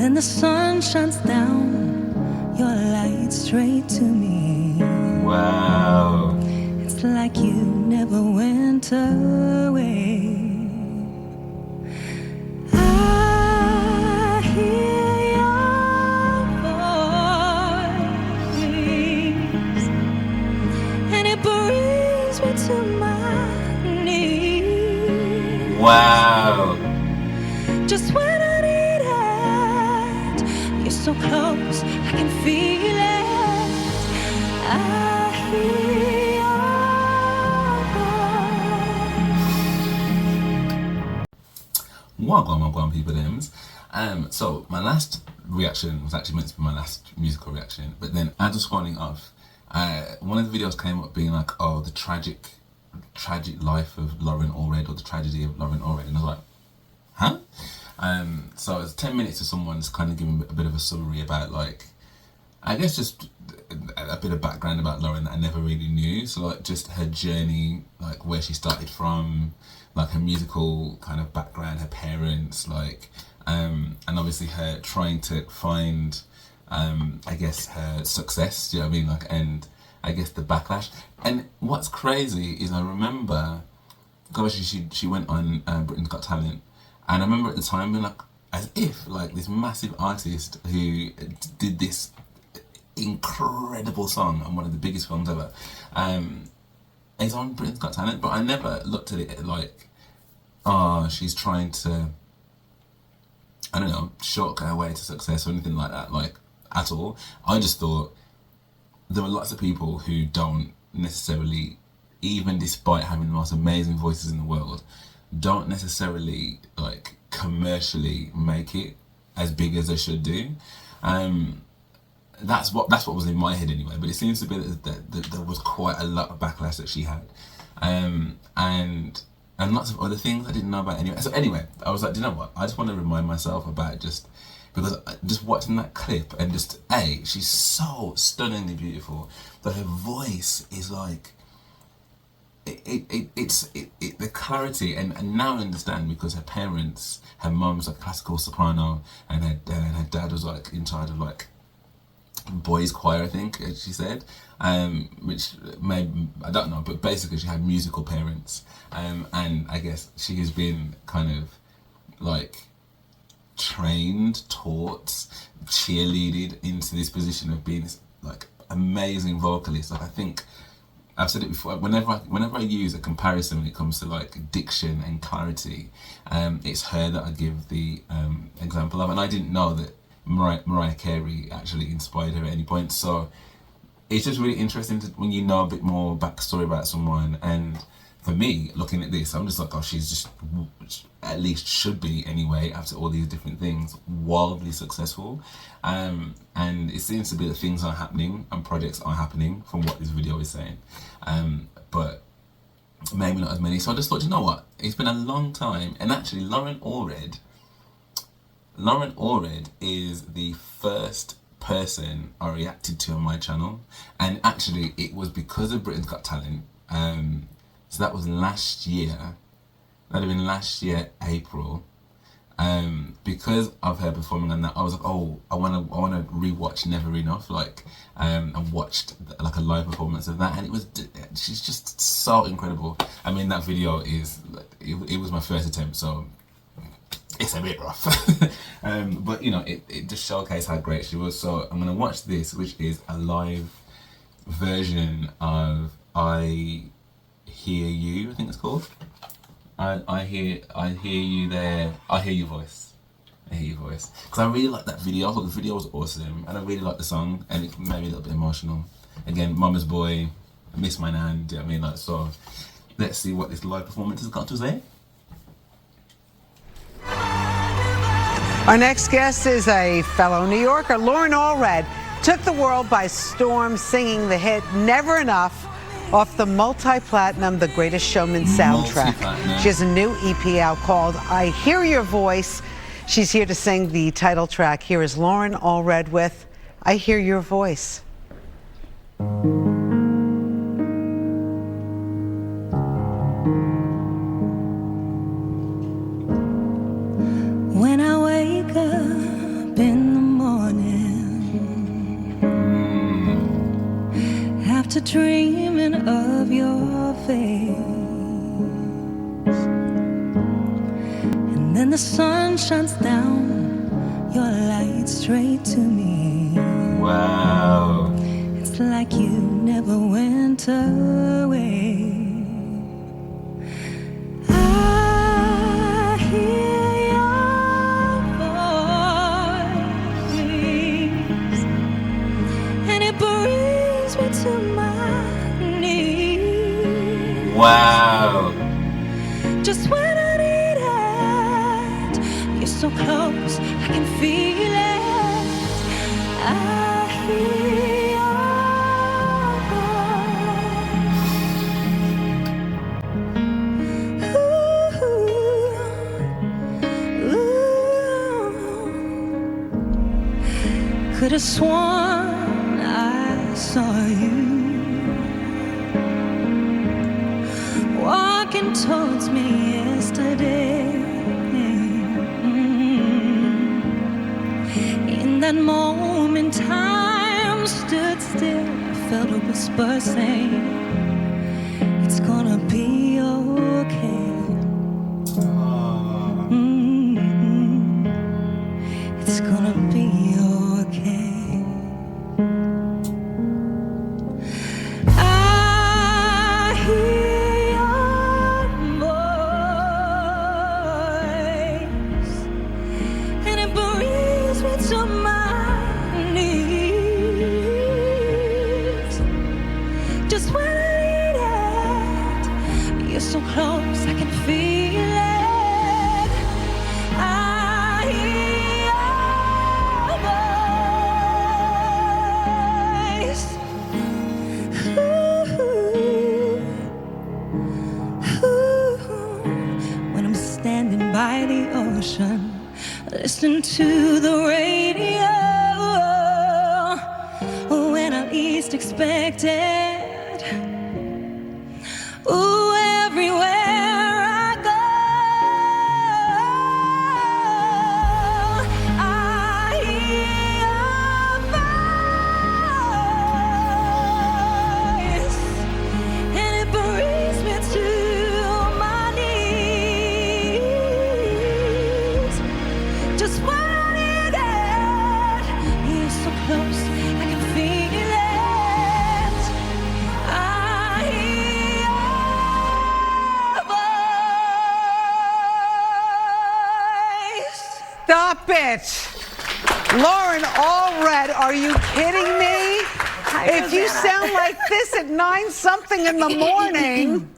Then the sun shines down your light straight to me. Wow. It's like you never went away. I hear your voice, and it brings me to my knees. Wow. Just when I need it, you're so close, I can feel it. I hear your voice. Wagwan people thems. So my last reaction was actually meant to be my last musical reaction, but then as I was scrolling off, one of the videos came up being like, oh, the tragic life of Loren Allred, or the tragedy of Loren Allred, and I was like, huh? So it's 10 minutes of someone's kind of giving a bit of a summary about, like, I guess just a bit of background about Loren that I never really knew. So like just her journey, like where she started from, like her musical kind of background, her parents, like, and obviously her trying to find, I guess her success, do you know what I mean? Like, and I guess the backlash. And what's crazy is I remember, obviously she went on Britain's Got Talent, and I remember at the time being like, as if like this massive artist who did this incredible song on one of the biggest films ever is on Britain's Got Talent, but I never looked at it like, oh, she's trying to, I don't know, shortcut her way to success or anything like that, like, at all. I just thought there were lots of people who don't necessarily, even despite having the most amazing voices in the world, don't necessarily like commercially make it as big as they should do. That's what was in my head anyway. But it seems to be that there was quite a lot of backlash that she had, and lots of other things I didn't know about anyway. So anyway, I was like, do you know what? I just want to remind myself about just watching that clip and just she's so stunningly beautiful that her voice is like. It's the clarity, and now I understand, because her parents, her mum's a classical soprano, and her dad was like in charge of like boys choir, I think she said, which maybe, I don't know, but basically she had musical parents, and I guess she has been kind of like trained, taught, cheerleaded into this position of being this like amazing vocalist. Like, I think I've said it before, whenever I use a comparison when it comes to like diction and clarity, it's her that I give the example of, and I didn't know that Mariah Carey actually inspired her at any point. So it's just really interesting when you know a bit more backstory about someone. And for me, looking at this, I'm just like, oh, she's just, at least should be anyway, after all these different things, wildly successful. And it seems to be that things are happening and projects are happening from what this video is saying, but maybe not as many. So I just thought, you know what, it's been a long time. And actually Loren Allred is the first person I reacted to on my channel, and actually it was because of Britain's Got Talent. So that was last year. That'd have been last year, April. Because of her performing on that, I was like, oh, I wanna rewatch Never Enough, like, and watched like a live performance of that, and she's just so incredible. I mean, that video is, it was my first attempt, so it's a bit rough. But you know, it just showcased how great she was. So I'm gonna watch this, which is a live version of I Hear You, I think it's called. I hear you there. I hear your voice. I hear your voice. Because I really like that video. I thought the video was awesome, and I really like the song, and it made me a little bit emotional. Again, mama's boy, I miss my nan. Do you know what I mean? Like, so let's see what this live performance has got to say. Our next guest is a fellow New Yorker. Loren Allred took the world by storm, singing the hit Never Enough off the multi-platinum The Greatest Showman soundtrack. She has a new EP out called I Hear Your Voice. She's here to sing the title track. Here is Loren Allred with I Hear Your Voice. When I wake up up in the morning after dreaming of your face, and then the sun shines down your light straight to me. Wow. It's like you never went away. I hear your voice, and it brings me to my knees. Wow. Just when I need it, you're so close, I can feel it. I hear your voice. Ooh. Could have sworn I saw you walking towards me yesterday. In that moment, time stood still. I felt a whisper saying, it's gonna be okay. It's gonna be okay. I hear your voice, and it brings me to my knees. Just when I need it, you're so close, I can feel it. I hear your voice. When I'm standing by the ocean, listen to the radio. When I least expect it, ooh, everywhere I go, I hear your voice, and it brings me to my knees. Just when I need it, you're so close, I can feel it. I hear your voice. Stop it! Loren Allred, are you kidding me? If you sound like this at 9-something in the morning.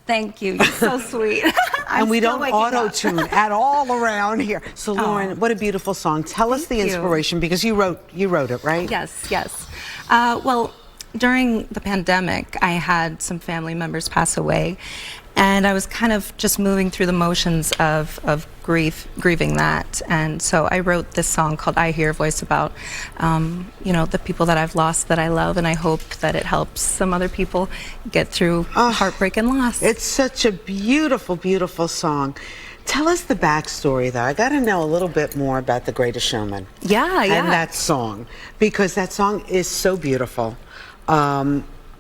Thank you. You're so sweet. And we don't auto-tune at all around here. So Loren, what a beautiful song. Tell us the Thank you. inspiration, because you wrote it, right? Yes, yes. Well, during the pandemic, I had some family members pass away, and I was kind of just moving through the motions of grieving that. And so I wrote this song called I Hear Your Voice about, you know, the people that I've lost that I love, and I hope that it helps some other people get through heartbreak and loss. It's such a beautiful, beautiful song. Tell us the backstory, though. I got to know a little bit more about The Greatest Showman. Yeah. And that song, because that song is so beautiful.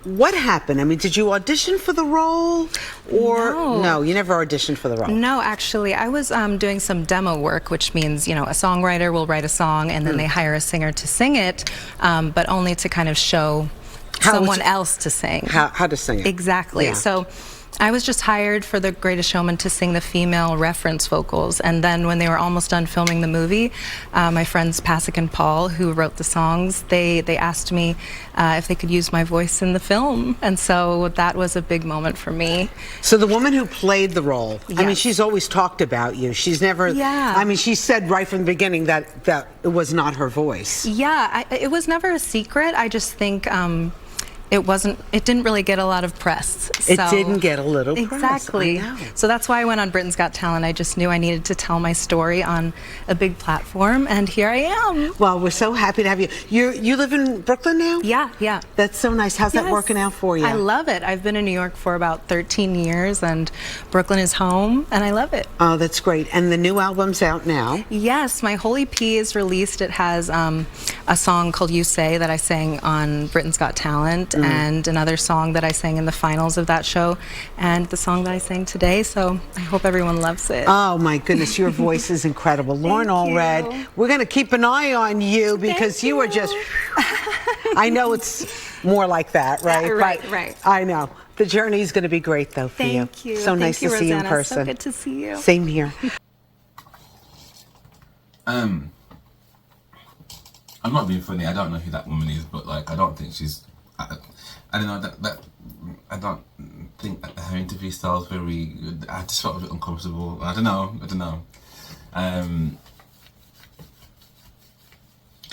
What happened? I mean, did you audition for the role? Or no, you never auditioned for the role? No, actually, I was doing some demo work, which means, you know, a songwriter will write a song and then they hire a singer to sing it, but only to kind of show someone else to sing. How to sing it. Exactly. Yeah. So I was just hired for The Greatest Showman to sing the female reference vocals, and then when they were almost done filming the movie, my friends Pasek and Paul, who wrote the songs, they asked me if they could use my voice in the film, and so that was a big moment for me. So the woman who played the role, I mean, Yes. she's always talked about you. She's never, I mean, she said right from the beginning that it was not her voice. Yeah, it was never a secret. I just think it didn't really get a lot of press. It So- didn't get a little press. Exactly. I know. So that's why I went on Britain's Got Talent. I just knew I needed to tell my story on a big platform, and here I am. Well, we're so happy to have you. You live in Brooklyn now? Yeah. That's so nice. How's that Yes. working out for you? I love it. I've been in New York for about 13 years, and Brooklyn is home, and I love it. Oh, that's great. And the new album's out now. Yes, my whole EP is released. It has a song called You Say that I sang on Britain's Got Talent, and another song that I sang in the finals of that show, and the song that I sang today. So I hope everyone loves it. Oh my goodness, your voice is incredible. Loren Allred, we're going to keep an eye on you because you are just, I know it's more like that, right? Right, But right. I know. The journey is going to be great though for you. Thank you. So nice Thank to you, see you in Rosanna. person. So good to see you. Same here. I'm not being funny. I don't know who that woman is, but like, I don't think she's. I don't know that. I don't think that her interview style is very. I just felt a bit uncomfortable. I don't know.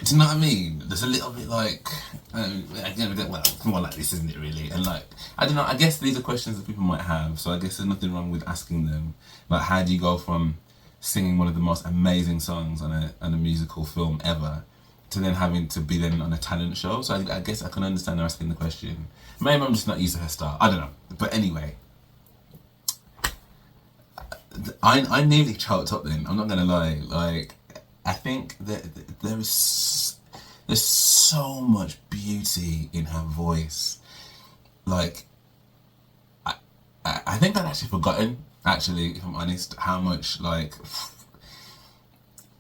Do you know what I mean? There's a little bit like, again, well, it's more like this, isn't it? Really, and like, I don't know. I guess these are questions that people might have. So I guess there's nothing wrong with asking them. Like, how do you go from singing one of the most amazing songs on a musical film ever to then having to be then on a talent show? So I guess I can understand her asking the question. Maybe I'm just not used to her style. I don't know. But anyway, I nearly choked up then. I'm not gonna lie. Like, I think that there's so much beauty in her voice. Like, I think I'd actually forgotten, actually, if I'm honest, how much, like,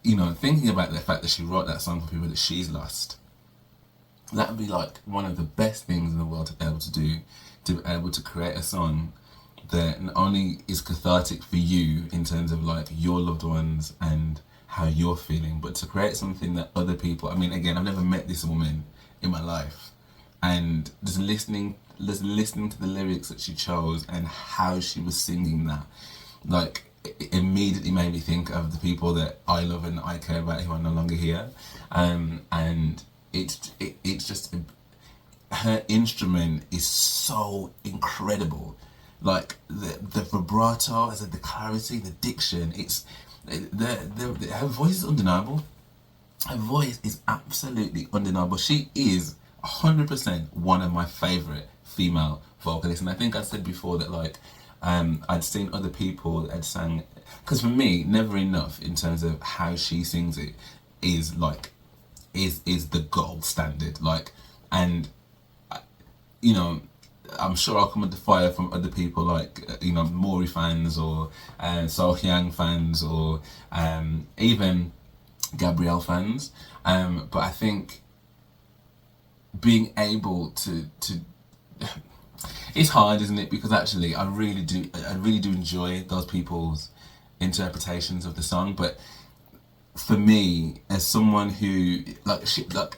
you know, thinking about the fact that she wrote that song for people that she's lost, that would be like one of the best things in the world to be able to do, to be able to create a song that not only is cathartic for you in terms of like your loved ones and how you're feeling, but to create something that other people, I mean, again, I've never met this woman in my life, and just listening to the lyrics that she chose and how she was singing that, like, it immediately made me think of the people that I love and I care about who are no longer here, and it's just, her instrument is so incredible, like the vibrato, as the clarity, the diction, it's her voice is undeniable. Her voice is absolutely undeniable. She is 100% one of my favorite female vocalists, and I think I said before that, like, I'd seen other people that had sang, because for me, Never Enough, in terms of how she sings it, is like, is the gold standard. Like, and you know, I'm sure I'll come under fire from other people, like, you know, Maury fans or So Hyang fans or even Gabrielle fans, but I think being able to it's hard, isn't it? Because actually, I really do enjoy those people's interpretations of the song. But for me, as someone who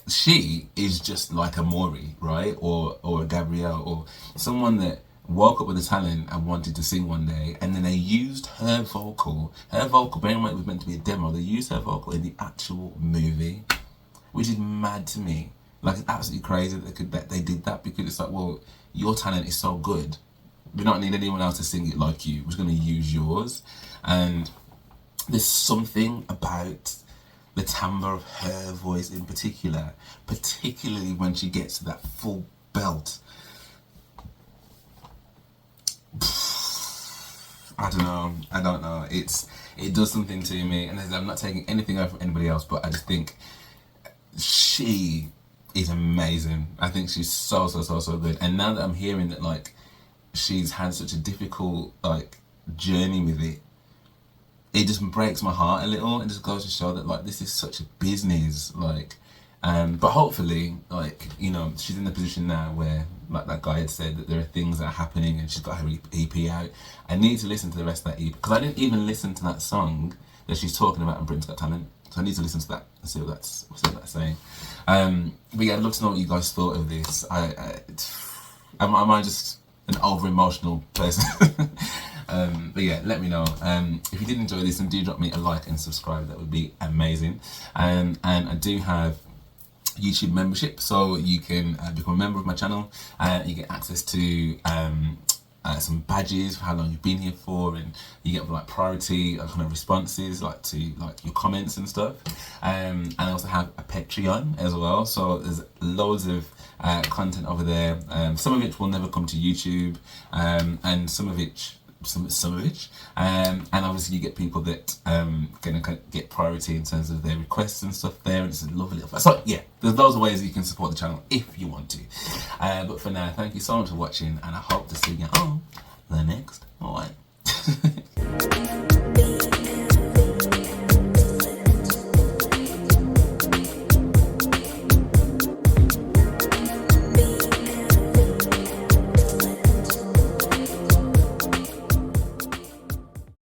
she is just like a Maury, right, or a Gabrielle, or someone that woke up with a talent and wanted to sing one day, and then they used her vocal. Bearing in mind it was meant to be a demo, they used her vocal in the actual movie, which is mad to me. Like, it's absolutely crazy that they did that, because it's like, well, your talent is so good, we don't need anyone else to sing it like you. We're just going to use yours. And there's something about the timbre of her voice in particular, particularly when she gets to that full belt. I don't know. It does something to me, and I'm not taking anything away from anybody else, but I just think she is amazing. I think she's so good. And now that I'm hearing that, like, she's had such a difficult, like, journey with it, it just breaks my heart a little, and just goes to show that, like, this is such a business, like, but hopefully, like, you know, she's in the position now where, like that guy had said, that there are things that are happening, and she's got her EP out. I need to listen to the rest of that EP, because I didn't even listen to that song that she's talking about in Britain's Got Talent, so I need to listen to that and see what that's saying. But yeah, I'd love to know what you guys thought of this. Am I just an over emotional person? But yeah, let me know. If you did enjoy this, then do drop me a like and subscribe. That would be amazing. And I do have YouTube membership, so you can become a member of my channel. You get access to some badges for how long you've been here for, and you get like priority kind of responses like to like your comments and stuff. And I also have a Patreon as well, so there's loads of content over there, some of which will never come to YouTube, and some of which and obviously you get people that gonna get priority in terms of their requests and stuff there, and it's a lovely little. So yeah, there's loads of ways that you can support the channel if you want to, but for now, thank you so much for watching, and I hope to see you on the next one.